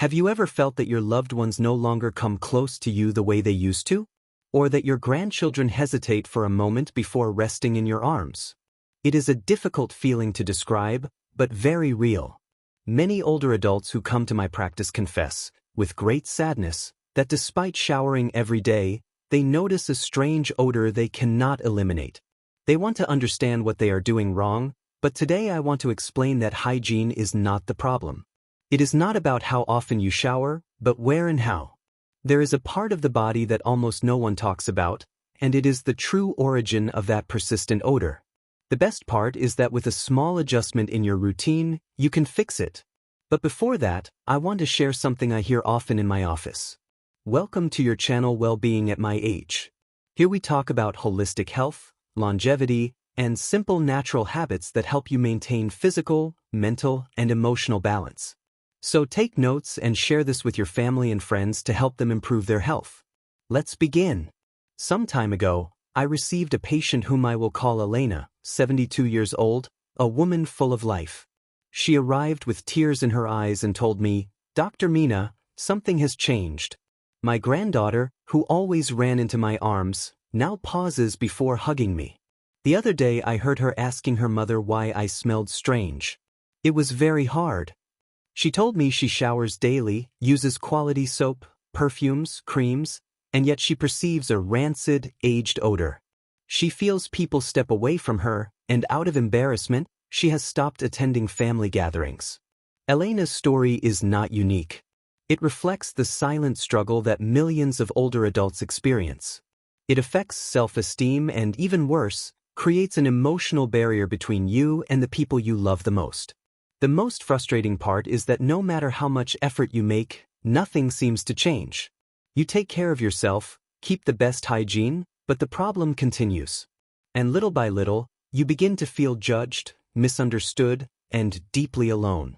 Have you ever felt that your loved ones no longer come close to you the way they used to? Or that your grandchildren hesitate for a moment before resting in your arms? It is a difficult feeling to describe, but very real. Many older adults who come to my practice confess, with great sadness, that despite showering every day, they notice a strange odor they cannot eliminate. They want to understand what they are doing wrong, but today I want to explain that hygiene is not the problem. It is not about how often you shower, but where and how. There is a part of the body that almost no one talks about, and it is the true origin of that persistent odor. The best part is that with a small adjustment in your routine, you can fix it. But before that, I want to share something I hear often in my office. Welcome to your channel Well-Being at My Age. Here we talk about holistic health, longevity, and simple natural habits that help you maintain physical, mental, and emotional balance. So take notes and share this with your family and friends to help them improve their health. Let's begin. Some time ago, I received a patient whom I will call Elena, 72 years old, a woman full of life. She arrived with tears in her eyes and told me, "Dr. Mina, something has changed. My granddaughter, who always ran into my arms, now pauses before hugging me. The other day I heard her asking her mother why I smelled strange. It was very hard. She told me she showers daily, uses quality soap, perfumes, creams, and yet she perceives a rancid, aged odor. She feels people step away from her, and out of embarrassment, she has stopped attending family gatherings." Elena's story is not unique. It reflects the silent struggle that millions of older adults experience. It affects self-esteem and, even worse, creates an emotional barrier between you and the people you love the most. The most frustrating part is that no matter how much effort you make, nothing seems to change. You take care of yourself, keep the best hygiene, but the problem continues. And little by little, you begin to feel judged, misunderstood, and deeply alone.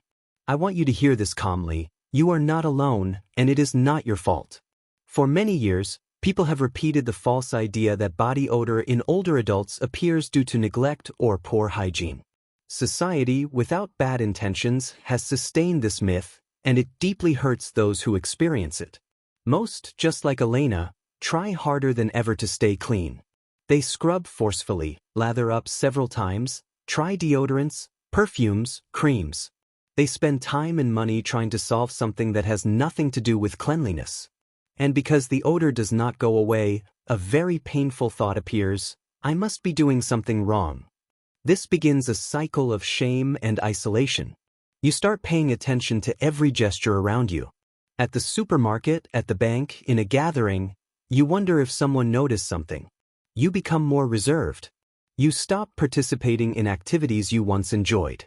I want you to hear this calmly. You are not alone, and it is not your fault. For many years, people have repeated the false idea that body odor in older adults appears due to neglect or poor hygiene. Society, without bad intentions, has sustained this myth, and it deeply hurts those who experience it. Most, just like Elena, try harder than ever to stay clean. They scrub forcefully, lather up several times, try deodorants, perfumes, creams. They spend time and money trying to solve something that has nothing to do with cleanliness. And because the odor does not go away, a very painful thought appears: I must be doing something wrong. This begins a cycle of shame and isolation. You start paying attention to every gesture around you. At the supermarket, at the bank, in a gathering, you wonder if someone noticed something. You become more reserved. You stop participating in activities you once enjoyed.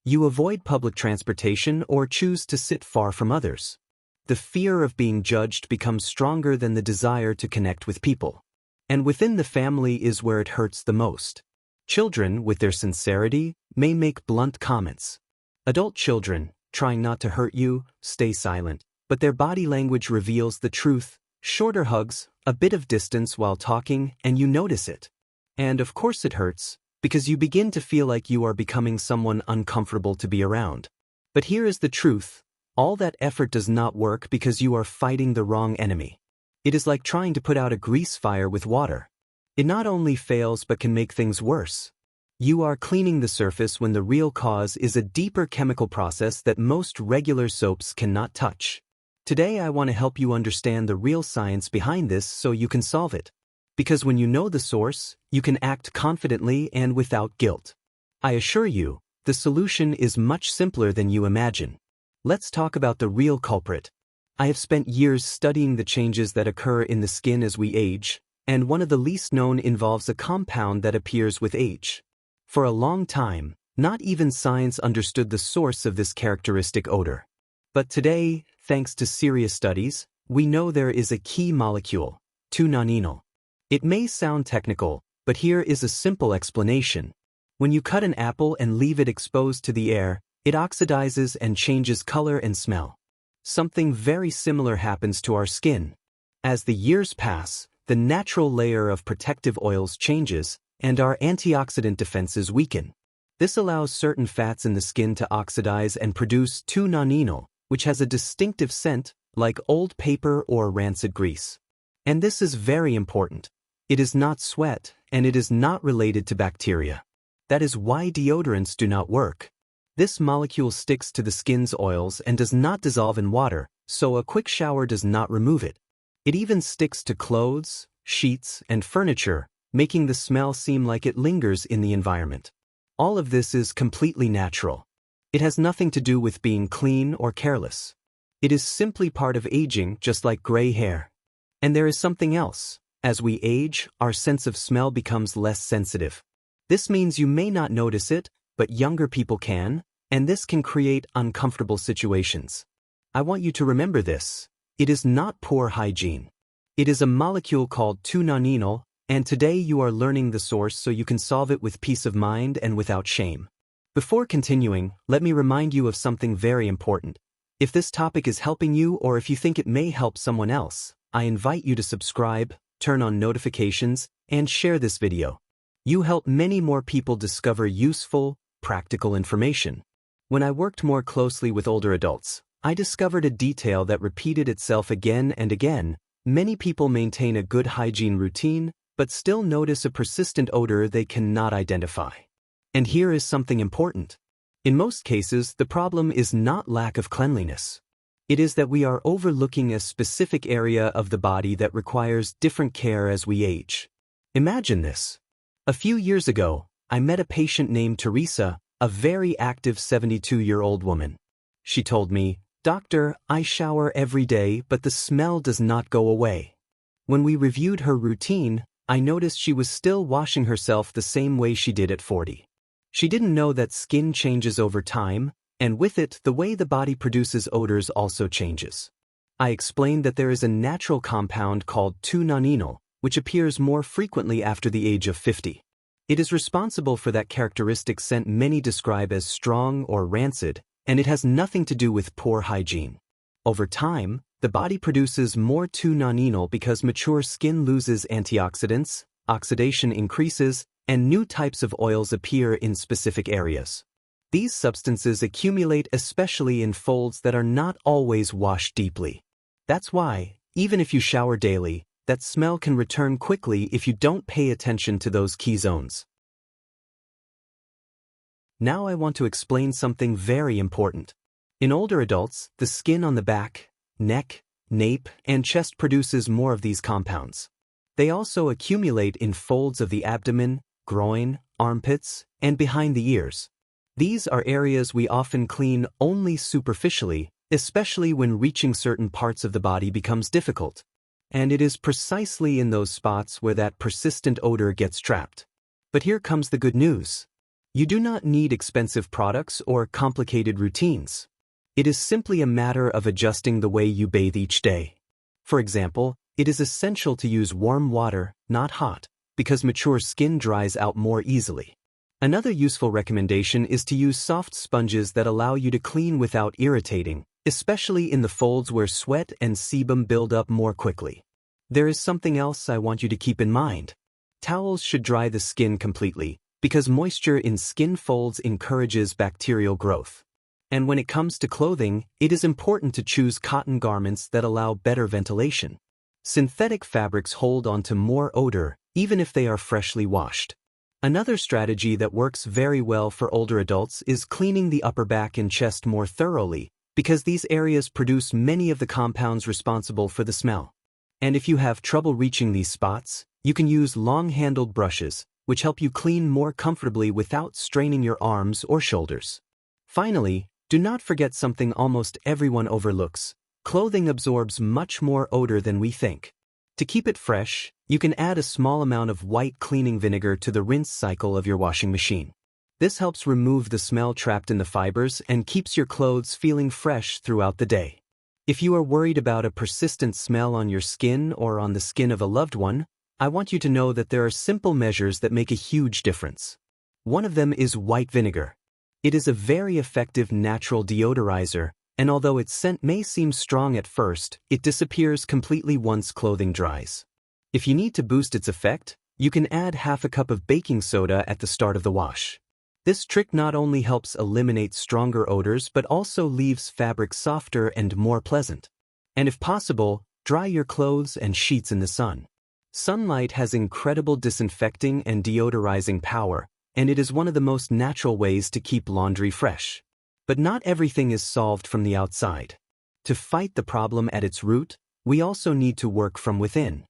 You avoid public transportation or choose to sit far from others. The fear of being judged becomes stronger than the desire to connect with people. And within the family is where it hurts the most. Children, with their sincerity, may make blunt comments. Adult children, trying not to hurt you, stay silent, but their body language reveals the truth: shorter hugs, a bit of distance while talking, and you notice it. And of course it hurts, because you begin to feel like you are becoming someone uncomfortable to be around. But here is the truth: all that effort does not work because you are fighting the wrong enemy. It is like trying to put out a grease fire with water. It not only fails but can make things worse. You are cleaning the surface when the real cause is a deeper chemical process that most regular soaps cannot touch. Today I want to help you understand the real science behind this so you can solve it. Because when you know the source, you can act confidently and without guilt. I assure you, the solution is much simpler than you imagine. Let's talk about the real culprit. I have spent years studying the changes that occur in the skin as we age, and one of the least known involves a compound that appears with age. For a long time, not even science understood the source of this characteristic odor. But today, thanks to serious studies, we know there is a key molecule, 2-Nonenal. It may sound technical, but here is a simple explanation. When you cut an apple and leave it exposed to the air, it oxidizes and changes color and smell. Something very similar happens to our skin. As the years pass, the natural layer of protective oils changes, and our antioxidant defenses weaken. This allows certain fats in the skin to oxidize and produce 2-Nonenal, which has a distinctive scent, like old paper or rancid grease. And this is very important. It is not sweat, and it is not related to bacteria. That is why deodorants do not work. This molecule sticks to the skin's oils and does not dissolve in water, so a quick shower does not remove it. It even sticks to clothes, sheets, and furniture, making the smell seem like it lingers in the environment. All of this is completely natural. It has nothing to do with being clean or careless. It is simply part of aging, just like gray hair. And there is something else. As we age, our sense of smell becomes less sensitive. This means you may not notice it, but younger people can, and this can create uncomfortable situations. I want you to remember this. It is not poor hygiene. It is a molecule called Nonenal, and today you are learning the source so you can solve it with peace of mind and without shame. Before continuing, let me remind you of something very important. If this topic is helping you or if you think it may help someone else, I invite you to subscribe, turn on notifications, and share this video. You help many more people discover useful, practical information. When I worked more closely with older adults, I discovered a detail that repeated itself again and again. Many people maintain a good hygiene routine, but still notice a persistent odor they cannot identify. And here is something important. In most cases, the problem is not lack of cleanliness. It is that we are overlooking a specific area of the body that requires different care as we age. Imagine this. A few years ago, I met a patient named Teresa, a very active 72-year-old woman. She told me, "Doctor, I shower every day, but the smell does not go away." When we reviewed her routine, I noticed she was still washing herself the same way she did at 40. She didn't know that skin changes over time, and with it, the way the body produces odors also changes. I explained that there is a natural compound called Nonenal, which appears more frequently after the age of 50. It is responsible for that characteristic scent many describe as strong or rancid, and it has nothing to do with poor hygiene. Over time, the body produces more Nonenal because mature skin loses antioxidants, oxidation increases, and new types of oils appear in specific areas. These substances accumulate especially in folds that are not always washed deeply. That's why, even if you shower daily, that smell can return quickly if you don't pay attention to those key zones. Now I want to explain something very important. In older adults, the skin on the back, neck, nape, and chest produces more of these compounds. They also accumulate in folds of the abdomen, groin, armpits, and behind the ears. These are areas we often clean only superficially, especially when reaching certain parts of the body becomes difficult. And it is precisely in those spots where that persistent odor gets trapped. But here comes the good news. You do not need expensive products or complicated routines. It is simply a matter of adjusting the way you bathe each day. For example, it is essential to use warm water, not hot, because mature skin dries out more easily. Another useful recommendation is to use soft sponges that allow you to clean without irritating, especially in the folds where sweat and sebum build up more quickly. There is something else I want you to keep in mind. Towels should dry the skin completely, because moisture in skin folds encourages bacterial growth. And when it comes to clothing, it is important to choose cotton garments that allow better ventilation. Synthetic fabrics hold onto more odor, even if they are freshly washed. Another strategy that works very well for older adults is cleaning the upper back and chest more thoroughly, because these areas produce many of the compounds responsible for the smell. And if you have trouble reaching these spots, you can use long-handled brushes, which help you clean more comfortably without straining your arms or shoulders. Finally, do not forget something almost everyone overlooks. Clothing absorbs much more odor than we think. To keep it fresh, you can add a small amount of white cleaning vinegar to the rinse cycle of your washing machine. This helps remove the smell trapped in the fibers and keeps your clothes feeling fresh throughout the day. If you are worried about a persistent smell on your skin or on the skin of a loved one, I want you to know that there are simple measures that make a huge difference. One of them is white vinegar. It is a very effective natural deodorizer, and although its scent may seem strong at first, it disappears completely once clothing dries. If you need to boost its effect, you can add half a cup of baking soda at the start of the wash. This trick not only helps eliminate stronger odors but also leaves fabric softer and more pleasant. And if possible, dry your clothes and sheets in the sun. Sunlight has incredible disinfecting and deodorizing power, and it is one of the most natural ways to keep laundry fresh. But not everything is solved from the outside. To fight the problem at its root, we also need to work from within.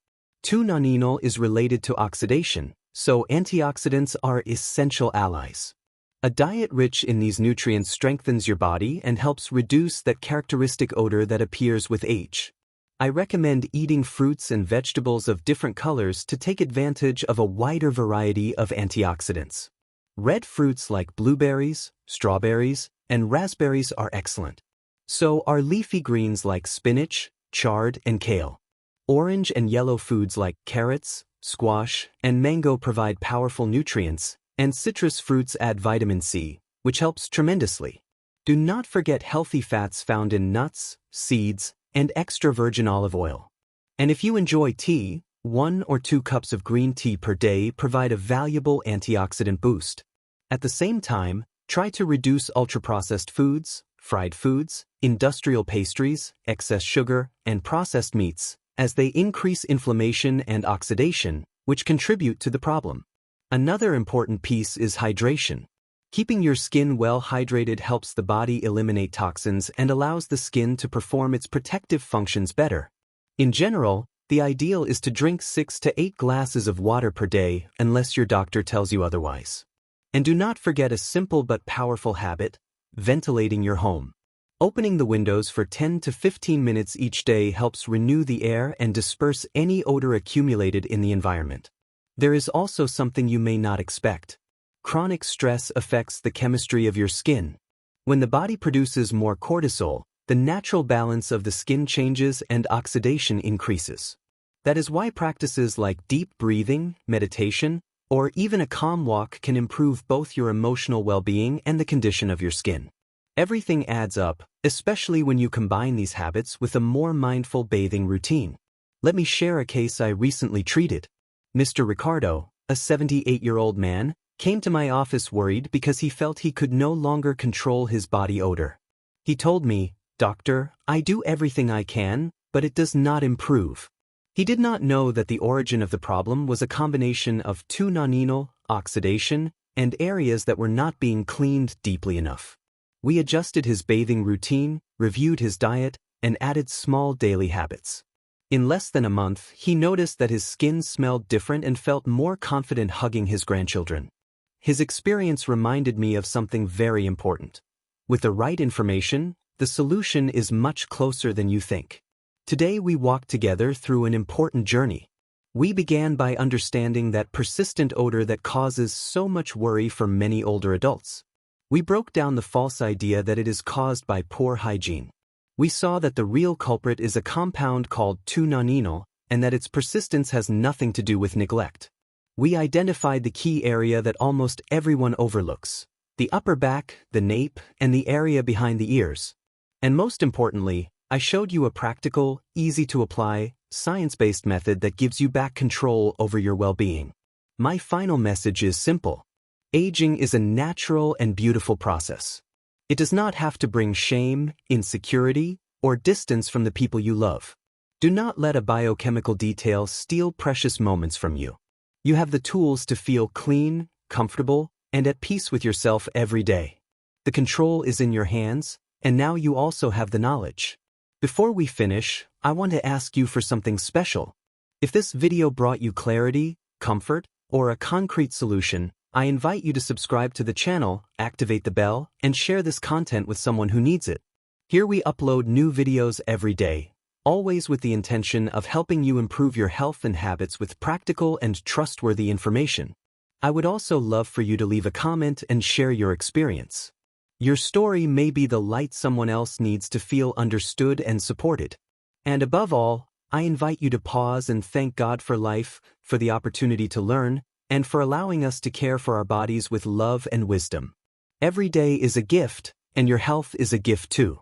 Nonenal is related to oxidation, so antioxidants are essential allies. A diet rich in these nutrients strengthens your body and helps reduce that characteristic odor that appears with age. I recommend eating fruits and vegetables of different colors to take advantage of a wider variety of antioxidants. Red fruits like blueberries, strawberries, and raspberries are excellent. So are leafy greens like spinach, chard, and kale. Orange and yellow foods like carrots, squash, and mango provide powerful nutrients, and citrus fruits add vitamin C, which helps tremendously. Do not forget healthy fats found in nuts, seeds, and extra virgin olive oil. And if you enjoy tea, 1 or 2 cups of green tea per day provide a valuable antioxidant boost. At the same time, try to reduce ultra-processed foods, fried foods, industrial pastries, excess sugar, and processed meats, as they increase inflammation and oxidation, which contribute to the problem. Another important piece is hydration. Keeping your skin well hydrated helps the body eliminate toxins and allows the skin to perform its protective functions better. In general, the ideal is to drink 6 to 8 glasses of water per day unless your doctor tells you otherwise. And do not forget a simple but powerful habit: ventilating your home. Opening the windows for 10 to 15 minutes each day helps renew the air and disperse any odor accumulated in the environment. There is also something you may not expect. Chronic stress affects the chemistry of your skin. When the body produces more cortisol, the natural balance of the skin changes and oxidation increases. That is why practices like deep breathing, meditation, or even a calm walk can improve both your emotional well-being and the condition of your skin. Everything adds up, especially when you combine these habits with a more mindful bathing routine. Let me share a case I recently treated. Mr. Ricardo, a 78-year-old man, came to my office worried because he felt he could no longer control his body odor. He told me, "Doctor, I do everything I can, but it does not improve." He did not know that the origin of the problem was a combination of nonenal, oxidation, and areas that were not being cleaned deeply enough. We adjusted his bathing routine, reviewed his diet, and added small daily habits. In less than a month, he noticed that his skin smelled different and felt more confident hugging his grandchildren. His experience reminded me of something very important. With the right information, the solution is much closer than you think. Today we walked together through an important journey. We began by understanding that persistent odor that causes so much worry for many older adults. We broke down the false idea that it is caused by poor hygiene. We saw that the real culprit is a compound called nonenal, and that its persistence has nothing to do with neglect. We identified the key area that almost everyone overlooks: the upper back, the nape, and the area behind the ears. And most importantly, I showed you a practical, easy-to-apply, science-based method that gives you back control over your well-being. My final message is simple. Aging is a natural and beautiful process. It does not have to bring shame, insecurity, or distance from the people you love. Do not let a biochemical detail steal precious moments from you. You have the tools to feel clean, comfortable, and at peace with yourself every day. The control is in your hands, and now you also have the knowledge. Before we finish, I want to ask you for something special. If this video brought you clarity, comfort, or a concrete solution, I invite you to subscribe to the channel, activate the bell, and share this content with someone who needs it. Here we upload new videos every day, always with the intention of helping you improve your health and habits with practical and trustworthy information. I would also love for you to leave a comment and share your experience. Your story may be the light someone else needs to feel understood and supported. And above all, I invite you to pause and thank God for life, for the opportunity to learn, and for allowing us to care for our bodies with love and wisdom. Every day is a gift, and your health is a gift too.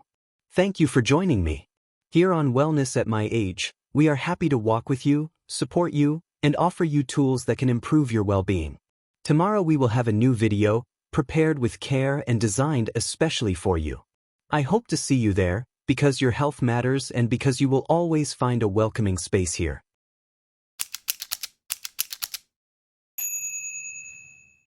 Thank you for joining me. Here on Wellness at My Age, we are happy to walk with you, support you, and offer you tools that can improve your well-being. Tomorrow we will have a new video, prepared with care and designed especially for you. I hope to see you there, because your health matters and because you will always find a welcoming space here.